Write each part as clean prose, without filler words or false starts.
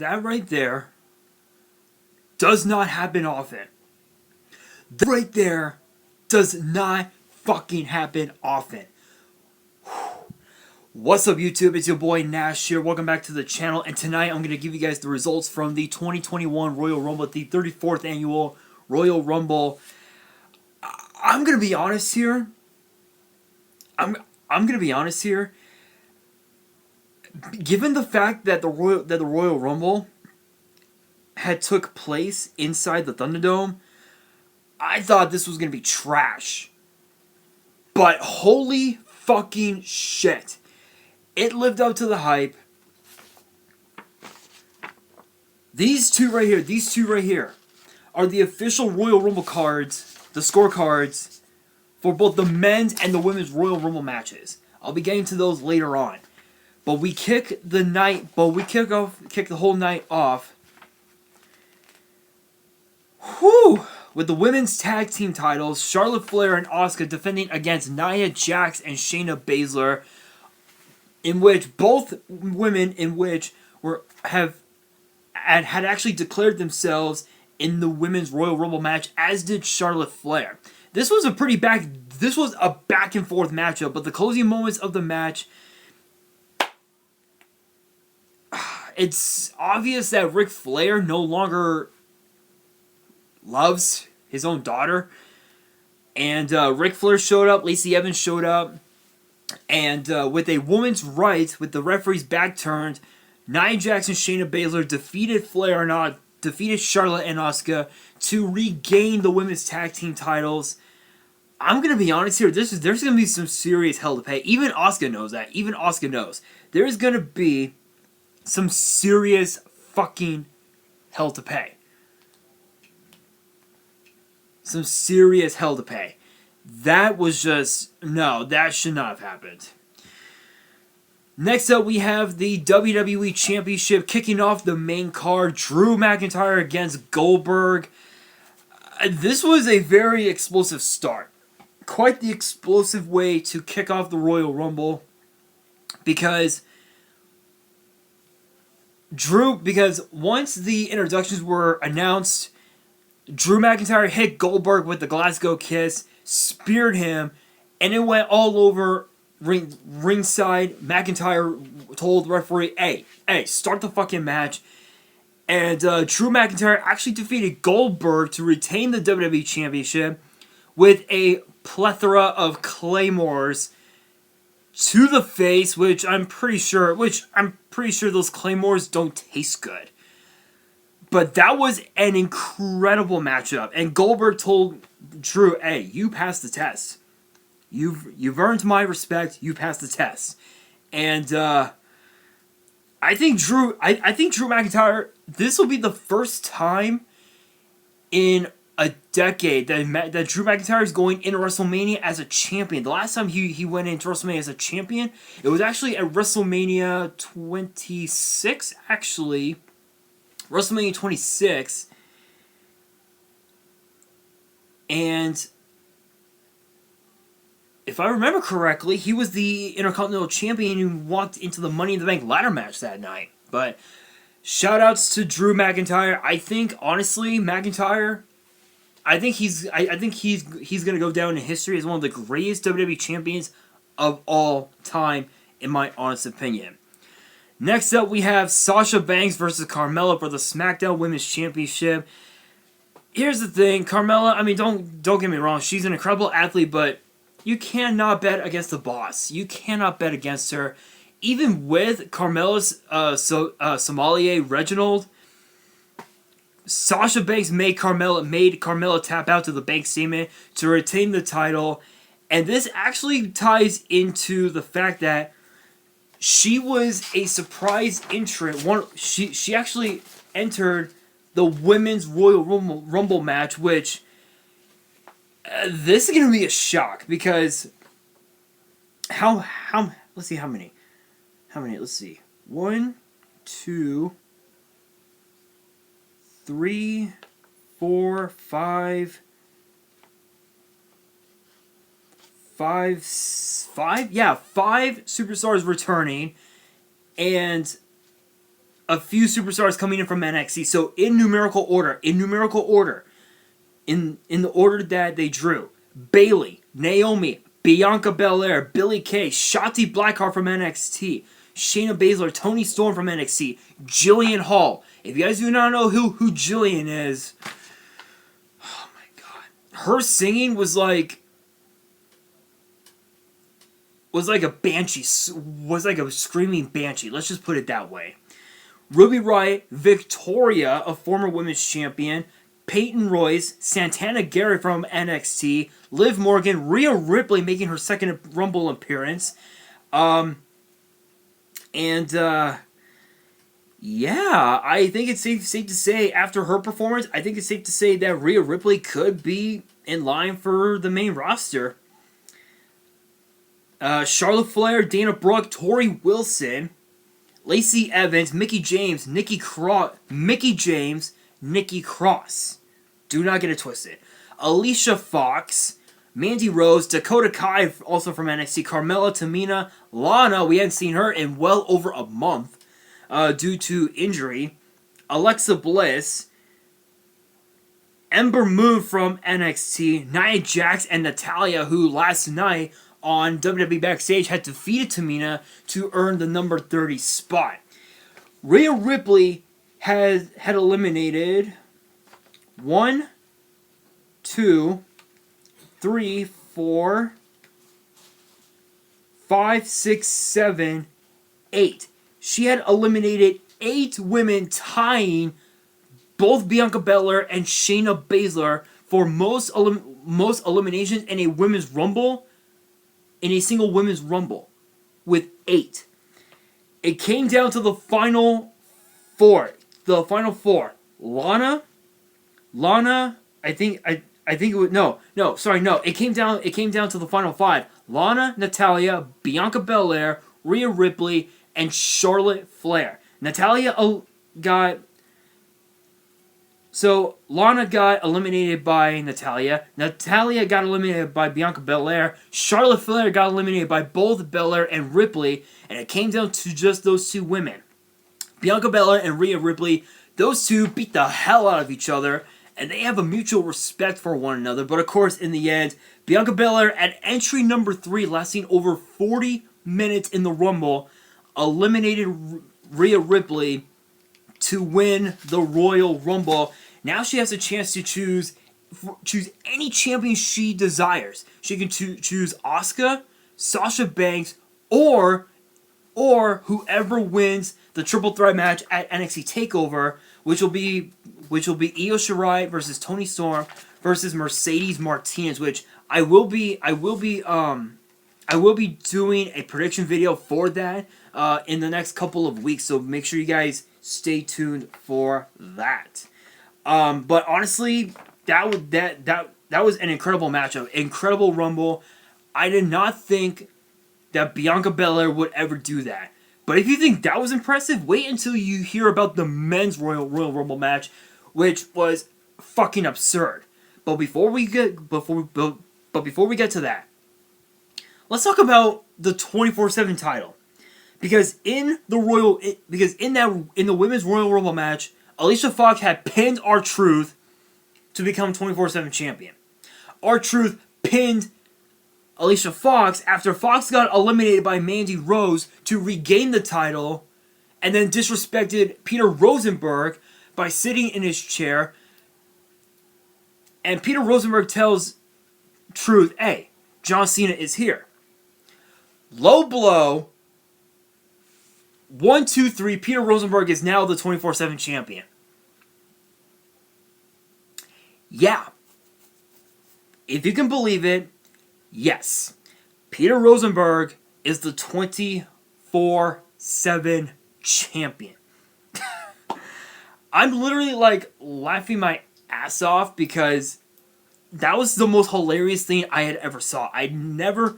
That right there does not happen often. That right there does not fucking happen often. What's up, YouTube? It's your boy Nash here. Welcome back to the channel. And tonight I'm going to give you guys the results from the 2021 Royal Rumble, the 34th annual Royal Rumble. I'm going to be honest here. I'm going to be honest here. Given the fact that the Royal Rumble had took place inside the Thunderdome, I thought this was going to be trash. But holy fucking shit. It lived up to the hype. These two right here are the official Royal Rumble cards, the scorecards for both the men's and the women's Royal Rumble matches. I'll be getting to those later on. But we kick the whole night off. With the women's tag team titles, Charlotte Flair and Asuka defending against Nia Jax and Shayna Baszler, in which both women had actually declared themselves in the women's Royal Rumble match, as did Charlotte Flair. This was a back and forth matchup, but the closing moments of the match, it's obvious that Ric Flair no longer loves his own daughter. And Ric Flair showed up, Lacey Evans showed up, and with a woman's right, with the referee's back turned, Nia Jax and Shayna Baszler defeated Charlotte and Asuka to regain the women's tag team titles. I'm going to be honest here, there's going to be some serious hell to pay. Even Asuka knows that. Even Asuka knows. There's going to be some serious fucking hell to pay. Some serious hell to pay. That was just... No, that should not have happened. Next up, we have the WWE Championship kicking off the main card. Drew McIntyre against Goldberg. This was a very explosive start. Quite the explosive way to kick off the Royal Rumble. Because once the introductions were announced, Drew McIntyre hit Goldberg with the Glasgow Kiss, speared him, and it went all over ringside. McIntyre told the referee, hey, start the fucking match. And Drew McIntyre actually defeated Goldberg to retain the WWE Championship with a plethora of claymores to the face, which I'm pretty sure those claymores don't taste good. But that was an incredible matchup, and Goldberg told Drew, "Hey, you passed the test. You've earned my respect. You passed the test." And I think Drew McIntyre. This will be the first time in a decade that Drew McIntyre is going into WrestleMania as a champion. The last time he went into WrestleMania as a champion, it was actually at WrestleMania 26, actually. WrestleMania 26. And if I remember correctly, he was the Intercontinental Champion who walked into the Money in the Bank ladder match that night. But shoutouts to Drew McIntyre. I think, honestly, McIntyre... I think he's gonna go down in history as one of the greatest WWE champions of all time, in my honest opinion. Next up, we have Sasha Banks versus Carmella for the SmackDown Women's Championship. Here's the thing, Carmella. I mean, don't get me wrong. She's an incredible athlete, but you cannot bet against the boss. You cannot bet against her, even with Carmella's sommelier Reginald. Sasha Banks made Carmella tap out to the bank statement to retain the title, and this actually ties into the fact that she was a surprise entrant. She actually entered the women's Royal Rumble match, which this is gonna be a shock because let's see how many. Let's see, 1, 2, 3, 4, 5. Five superstars returning, and a few superstars coming in from NXT. So in numerical order, in the order that they drew, Bayley, Naomi, Bianca Belair, Billie Kay, Shotzi Blackheart from NXT, Shayna Baszler, Toni Storm from NXT, Jillian Hall. If you guys do not know who Jillian is, oh my god, her singing was like a banshee, was like a screaming banshee. Let's just put it that way. Ruby Riott, Victoria, a former women's champion, Peyton Royce, Santana Garrett from NXT, Liv Morgan, Rhea Ripley making her second Rumble appearance. Yeah, I think it's safe to say after her performance, I think it's safe to say that Rhea Ripley could be in line for the main roster. Charlotte Flair, Dana Brooke, Tori Wilson, Lacey Evans, Mickie James, Nikki Cross. Do not get it twisted. Alicia Fox, Mandy Rose, Dakota Kai, also from NXT, Carmella, Tamina, Lana, we hadn't seen her in well over a month due to injury, Alexa Bliss, Ember Moon from NXT, Nia Jax, and Natalya, who last night on WWE Backstage had defeated Tamina to earn the number 30 spot. Rhea Ripley had eliminated 1, 2, 3, 4, 5, 6, 7, 8. She had eliminated 8 women, tying both Bianca Belair and Shayna Baszler for most eliminations in a women's rumble, in a single women's rumble, with 8. It came down to the final four. Lana, I think it was no. It came down to the final 5. Lana, Natalya, Bianca Belair, Rhea Ripley, and Charlotte Flair. Lana got eliminated by Natalya. Natalya got eliminated by Bianca Belair. Charlotte Flair got eliminated by both Belair and Ripley, and it came down to just those 2 women. Bianca Belair and Rhea Ripley, those 2 beat the hell out of each other, and they have a mutual respect for one another. But of course, in the end, Bianca Belair at entry number 3, lasting over 40 minutes in the Rumble, eliminated Rhea Ripley to win the Royal Rumble. Now she has a chance to choose any champion she desires. She can choose Asuka, Sasha Banks, or whoever wins the triple threat match at NXT TakeOver, which will be Io Shirai versus Toni Storm versus Mercedes Martinez, which I will be doing a prediction video for that in the next couple of weeks. So make sure you guys stay tuned for that. But honestly, that was an incredible matchup, incredible Rumble. I did not think that Bianca Belair would ever do that. But if you think that was impressive, wait until you hear about the men's Royal Rumble match, which was fucking absurd. But before we get to that, let's talk about the 24/7 title. Because in the women's Royal Rumble match, Alicia Fox had pinned R-Truth to become 24/7 champion. R-Truth pinned Alicia Fox after Fox got eliminated by Mandy Rose to regain the title, and then disrespected Peter Rosenberg by sitting in his chair. And Peter Rosenberg tells Truth, "Hey, John Cena is here." Low blow. 1, 2, 3. Peter Rosenberg is now the 24/7 champion. Yeah. If you can believe it, yes. Peter Rosenberg is the 24/7 champion. I'm literally laughing my ass off because that was the most hilarious thing I had ever saw. I had never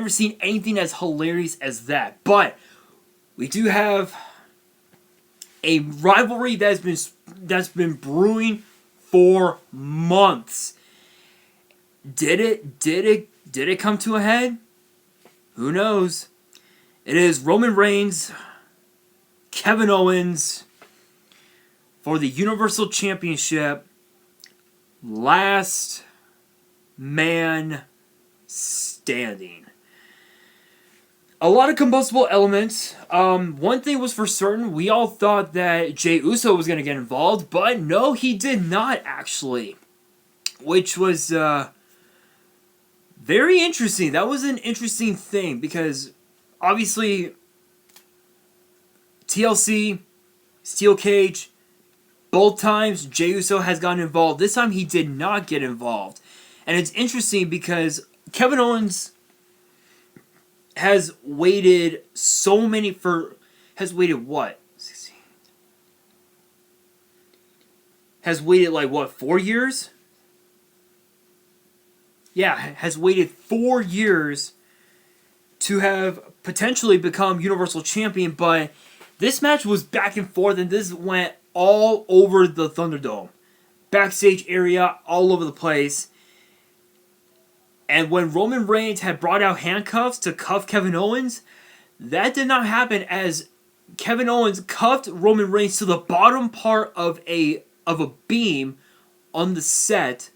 seen anything as hilarious as that. But we do have a rivalry that's been brewing for months. Did it come to a head? Who knows? It is Roman Reigns Kevin Owens for the Universal Championship. Last man standing. A lot of combustible elements. One thing was for certain, we all thought that Jey Uso was going to get involved, but no, he did not actually. Which was very interesting. That was an interesting thing because obviously TLC, Steel Cage, both times Jey Uso has gotten involved. This time he did not get involved. And it's interesting because Kevin Owens has waited has waited what? 16. Has waited like what, 4 years? Yeah, has waited 4 years to have potentially become Universal Champion, but this match was back and forth, and this went all over the Thunderdome. Backstage area, all over the place. And when Roman Reigns had brought out handcuffs to cuff Kevin Owens, that did not happen as Kevin Owens cuffed Roman Reigns to the bottom part of a beam on the set.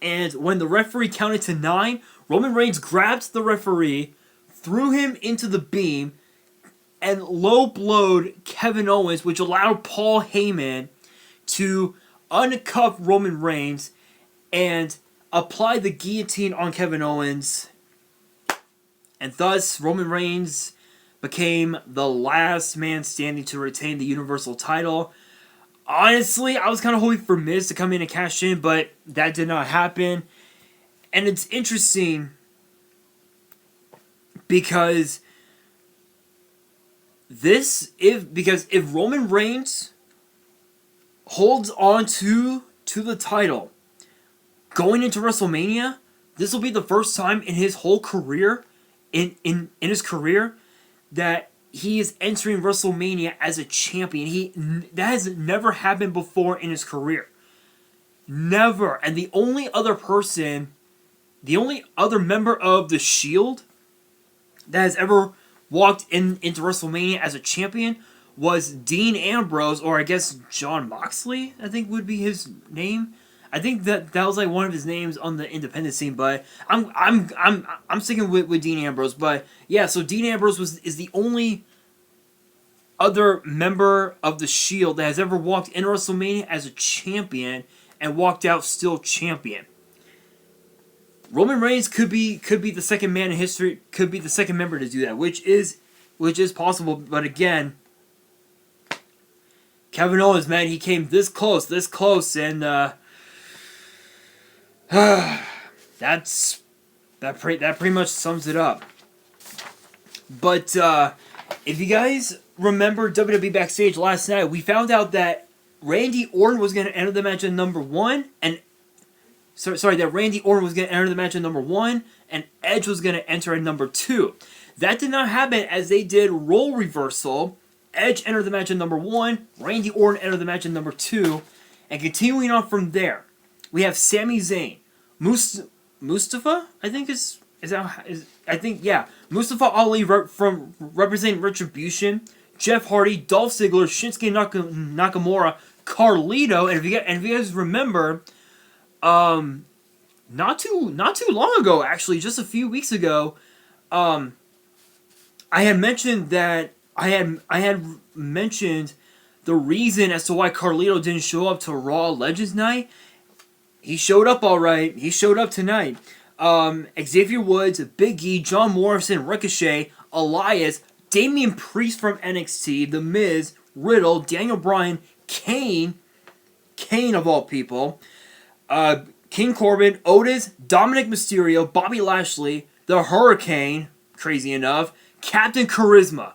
And when the referee counted to 9, Roman Reigns grabbed the referee, threw him into the beam, and low-blowed Kevin Owens, which allowed Paul Heyman to uncuff Roman Reigns and apply the guillotine on Kevin Owens. And thus, Roman Reigns became the last man standing to retain the Universal title. Honestly, I was kind of hoping for Miz to come in and cash in, but that did not happen. And it's interesting because if Roman Reigns holds on to the title going into WrestleMania, this will be the first time in his whole career, in his career, that he is entering WrestleMania as a champion. That has never happened before in his career. Never. And the only other member of the Shield that has ever walked into WrestleMania as a champion was Dean Ambrose, or I guess Jon Moxley, I think would be his name. I think that was like one of his names on the independent scene, but I'm sticking with Dean Ambrose. But yeah, so Dean Ambrose is the only other member of the Shield that has ever walked in WrestleMania as a champion and walked out still champion. Roman Reigns could be the second man in history, could be the second member to do that, which is possible. But again, Kevin Owens, man, he came this close, and that pretty much sums it up. But if you guys remember WWE Backstage last night, we found out that Randy Orton was going to enter the match at number 1, and that Randy Orton was going to enter the match at number 1, and Edge was going to enter at number 2. That did not happen as they did role reversal. Edge entered the match at number 1, Randy Orton entered the match at number 2, and continuing on from there, we have Sami Zayn, Mustafa, I think Mustafa Ali representing Retribution, Jeff Hardy, Dolph Ziggler, Shinsuke Nakamura, Carlito, and if you guys remember, not too long ago, actually, just a few weeks ago, I had mentioned that I had mentioned the reason as to why Carlito didn't show up to Raw Legends Night. He showed up all right. He showed up tonight. Xavier Woods, Big E, John Morrison, Ricochet, Elias, Damian Priest from NXT, The Miz, Riddle, Daniel Bryan, Kane of all people, King Corbin, Otis, Dominic Mysterio, Bobby Lashley, The Hurricane, crazy enough, Captain Charisma.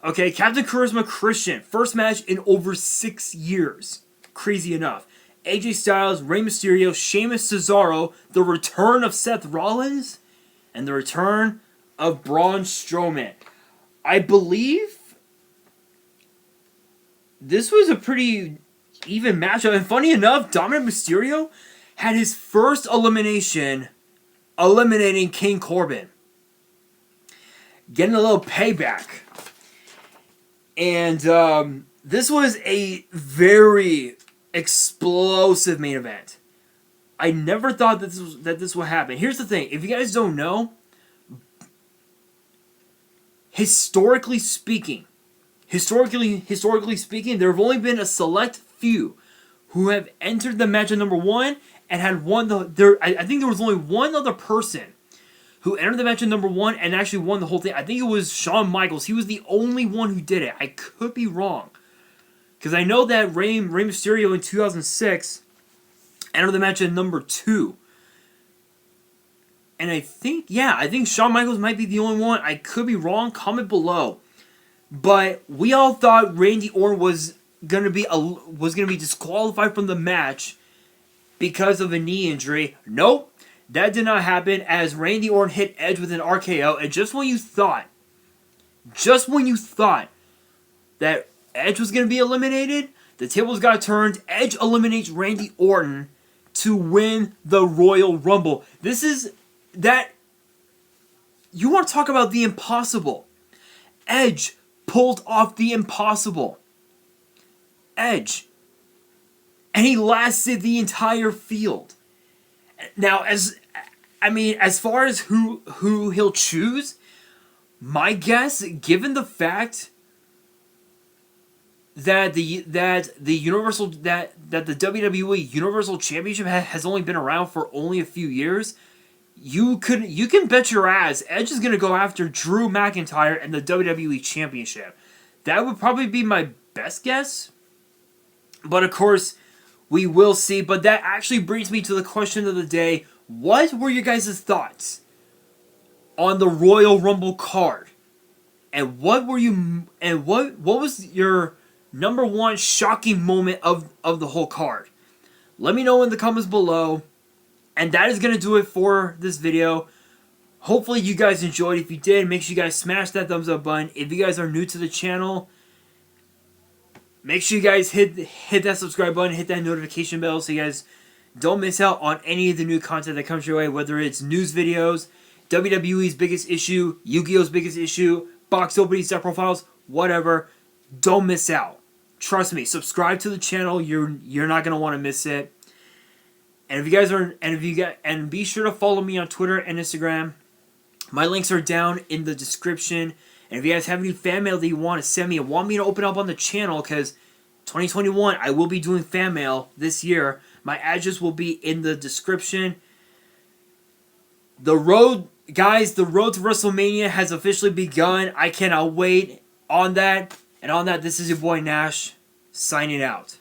Okay, Captain Charisma Christian, first match in over 6 years. Crazy enough. AJ Styles, Rey Mysterio, Sheamus, Cesaro, the return of Seth Rollins, and the return of Braun Strowman. I believe this was a pretty even matchup. And funny enough, Dominic Mysterio had his first elimination eliminating King Corbin. Getting a little payback. And this was a very explosive main event. I never thought that this would happen. Here's the thing: if you guys don't know, historically speaking, there have only been a select few who have entered the match at number 1 and had won the. I think there was only one other person who entered the match at number 1 and actually won the whole thing. I think it was Shawn Michaels. He was the only one who did it. I could be wrong, because I know that Rey Mysterio in 2006 entered the match at number 2. And I think Shawn Michaels might be the only one. I could be wrong. Comment below. But we all thought Randy Orton was gonna be disqualified from the match because of a knee injury. Nope, that did not happen, as Randy Orton hit Edge with an RKO. And just when you thought that Edge was gonna be eliminated, the tables got turned. Edge eliminates Randy Orton to win the Royal Rumble. This is that. You want to talk about the impossible? Edge pulled off the impossible. Edge. And he lasted the entire field. Now, as far as who he'll choose, my guess, given the fact that the WWE Universal Championship has only been around for only a few years, you can bet your ass Edge is gonna go after Drew McIntyre and the WWE Championship. That would probably be my best guess, but of course we will see. But that actually brings me to the question of the day: what were your guys' thoughts on the Royal Rumble card, and what was your number one shocking moment of the whole card? Let me know in the comments below. And that is going to do it for this video. Hopefully you guys enjoyed. If you did, make sure you guys smash that thumbs up button. If you guys are new to the channel, make sure you guys hit that subscribe button, hit that notification bell so you guys don't miss out on any of the new content that comes your way, whether it's news videos, WWE's biggest issue, YuGiOh's biggest issue, box openings, set profiles, whatever. Don't miss out. Trust me, subscribe to the channel. You're not going to want to miss it. And be sure to follow me on Twitter and Instagram. My links are down in the description. And if you guys have any fan mail that you want to send me and want me to open up on the channel, because 2021 I will be doing fan mail this year, my address will be in the description. The road to WrestleMania has officially begun. I cannot wait. On that, this is your boy Nash, signing out.